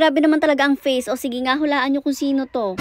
grabe naman talaga ang face. O sige nga, hulaan nyo kung sino to.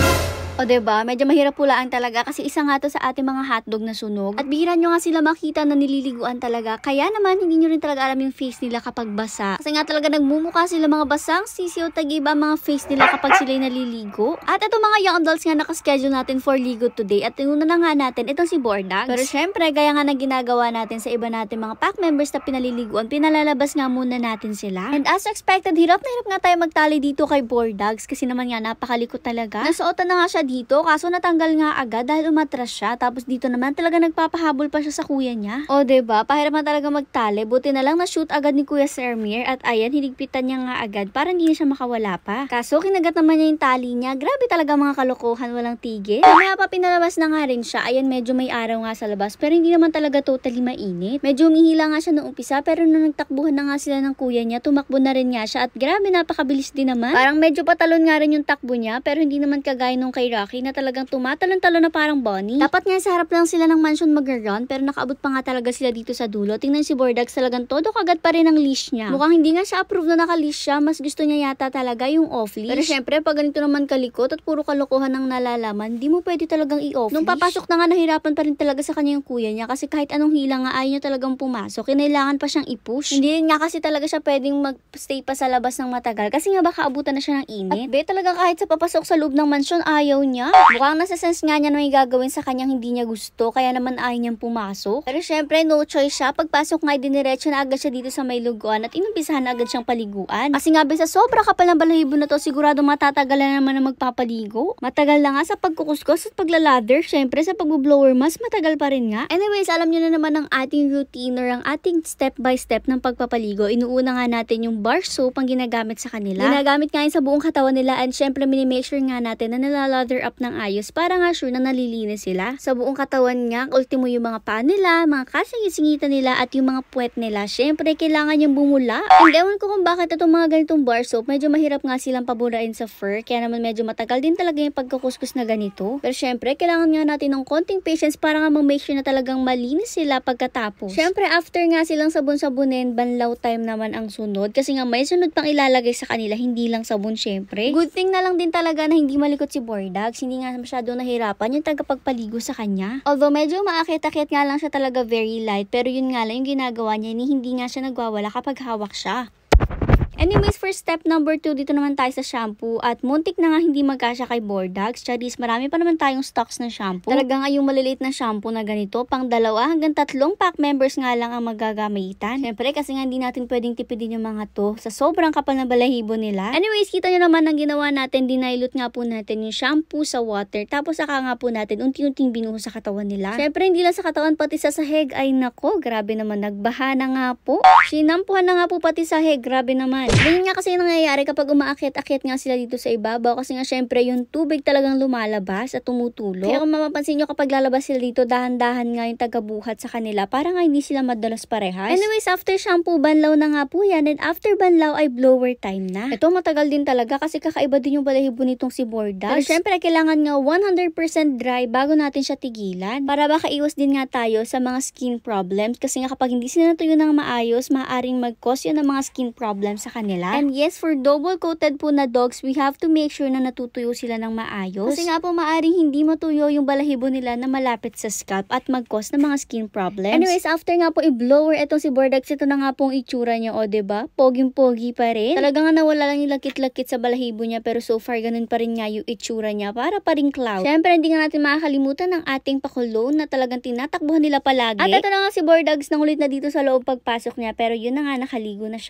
O diba, medyo mahirap hulaan talaga kasi isa nga to sa ating mga hotdog na sunog. At bihira nyo nga sila makita na nililiguan talaga. Kaya naman, hindi nyo rin talaga alam yung face nila kapag basa. Kasi nga talaga nagmumukha sila mga basang sisiw tagiba mga face nila kapag sila'y naliligo. At ito mga young adults nga nakaschedule natin for ligo today. At una na nga natin, itong si Bordags. Pero syempre, gaya nga na ginagawa natin sa iba natin mga pack members na pinaliliguan, pinalalabas nga muna natin sila. And as expected, hirap na hirap nga tayo magtali dito kay Bordags kasi naman nga napakalikot talaga. Nasuotan na nga siya dito, kaso natanggal nga agad dahil umatras siya. Tapos dito naman talaga nagpapahabol pa siya sa kuya niya. O diba, pahirap na talaga magtali. Buti na lang na-shoot agad ni Kuya Sermier at ayan, hinigpitan niya nga agad para hindi siya makawala pa. Kaso kinagat naman niya yung tali niya. Grabe talaga mga kalokohan, walang tigil. Kaya pa pinalabas na nga rin siya. Ayan, medyo may araw nga sa labas pero hindi naman talaga totally mainit. Medyo umihila nga siya noong umpisa pero nung nagtakbuhan na nga sila ng kuya niya, tumakbo na rin nga siya at grabe napakabilis din naman. Parang medyo patalon nga rin yung takbo niya pero hindi naman kagaya nung kay Rocky na talagang tumatalon-talon na parang bunny. Dapat nga sa harap lang sila ng mansion mag-run pero nakaabot pa nga talaga sila dito sa dulo. Tingnan si Bordags talagang todo kagat pa rin ang leash niya. Mukhang hindi nga siya approve na naka-leash siya. Mas gusto niya yata talaga yung off-leash. Pero syempre pag ganito naman kalikot at puro kalokohan ang nalalaman, di mo pwede talagang i-off-leash. Nung papasok na nga nahirapan pa rin talaga sa kanya yung kuya niya kasi kahit anong hila nga ayaw niya talagang pumasok. Kinailangan pa siyang i-push. Hindi rin nga kasi talaga siya pwedeng mag-stay pa sa labas ng matagal kasi nga baka abutan na siya ng init. At talaga kahit sa papasok sa loob ng mansion ayaw niya. Mukhang nasa-sense nga niya na may gagawin sa kanyang hindi niya gusto kaya naman ayaw niyang pumasok. Pero syempre no choice siya. Pagpasok nga diniretso na agad siya dito sa may luguan at inumpisahan na agad siyang paliguan. Kasi nga sa sobra kapal ng balahibo na to sigurado matatagal na naman na magpapaligo. Matagal na nga sa pagkukuskus at paglalather. Syempre sa pag-blower mas matagal pa rin nga. Anyways, alam niyo na naman ang ating routine or ang ating step by step ng pagpapaligo. Inuuna nga natin yung bar soap ang ginagamit sa kanila. Ginagamit nga yun sa buong katawan nila and syempre minimake sure nga natin na nalalather up ng ayos para nga sure na nalilinis sila. Sa buong katawan nga, ultimo yung mga paa nila, mga kasingit-singitan nila at yung mga puwet nila. Syempre, kailangan yung bumula. And ewan ko kung bakit itong mga ganitong bar soap, medyo mahirap nga silang paburain sa fur. Kaya naman medyo matagal din talaga yung pagkukuskus na ganito. Pero syempre, kailangan nga natin ng konting patience para nga mag-make sure na talagang malinis sila pagkatapos. Syempre, after nga silang sabon-sabunin, banlaw time naman ang sunod. Kasi nga may sunod pang ilalagay sa kanila, hindi lang sabon syempre. Good thing na lang din talaga na hindi malikot si Bordags. Hindi nga masyado nahirapan yung tagapagpaligo sa kanya. Although medyo maakit-akit nga lang siya talaga very light. Pero yun nga lang yung ginagawa niya, hindi nga siya nagwawala kapag hawak siya. Anyways, for step number 2, dito naman tayo sa shampoo at muntik na nga hindi magkasya kay Bordags. Charis, marami pa naman tayong stocks ng shampoo. Talaga nga yung maliliit na shampoo na ganito, pang 2 hanggang 3 pack members nga lang ang magagamitan. Siyempre, kasi nga hindi natin pwedeng tipidin yung mga to sa sobrang kapal na balahibo nila. Anyways, kita nyo naman ang ginawa natin, dinilute nga po natin yung shampoo sa water. Tapos saka nga po natin unti-unting binuhos sa katawan nila. Siyempre, hindi lang sa katawan, pati sa sahig. Ay nako, grabe naman, nagbaha na nga po. Sinampuhan na nga po pati sahig, grabe naman. Ganyan nga kasi nangyayari kapag umaakit-akit nga sila dito sa ibabaw kasi nga syempre yung tubig talagang lumalabas at tumutulo. Kaya kung mapapansin nyo kapag lalabas sila dito, dahan-dahan nga yung tagabuhat sa kanila para nga hindi sila madalas parehas. Anyways, after shampoo, banlaw na nga po yan and after banlaw ay blower time na. Ito matagal din talaga kasi kakaiba din yung balahibo nitong si Bordags. Pero syempre kailangan nga 100% dry bago natin siya tigilan para baka iwas din nga tayo sa mga skin problems kasi nga kapag hindi sila natuyo ng maayos, maaaring mag-cause yun ng mga skin problems sa kanila. And yes, for double coated po na dogs, we have to make sure na natutuyo sila ng maayos. Kasi nga po maaaring hindi matuyo yung balahibo nila na malapit sa scalp at mag-cause ng mga skin problems. Anyways, after nga po i-blower itong si Bordags, ito na nga pong itsura niya, o diba? Poging-pogi pa rin. Talaga nga nawala lang yung lakit-lakit sa balahibo niya pero so far ganun pa rin nga yung itsura niya para pa rin cloud. Syempre, hindi nga natin makakalimutan ng ating pakulon na talagang tinatakbuhan nila palagi. At ito na nga si Bordags nang ulit na dito sa loob pagpasok niya pero yun na nga nakaligo na siya.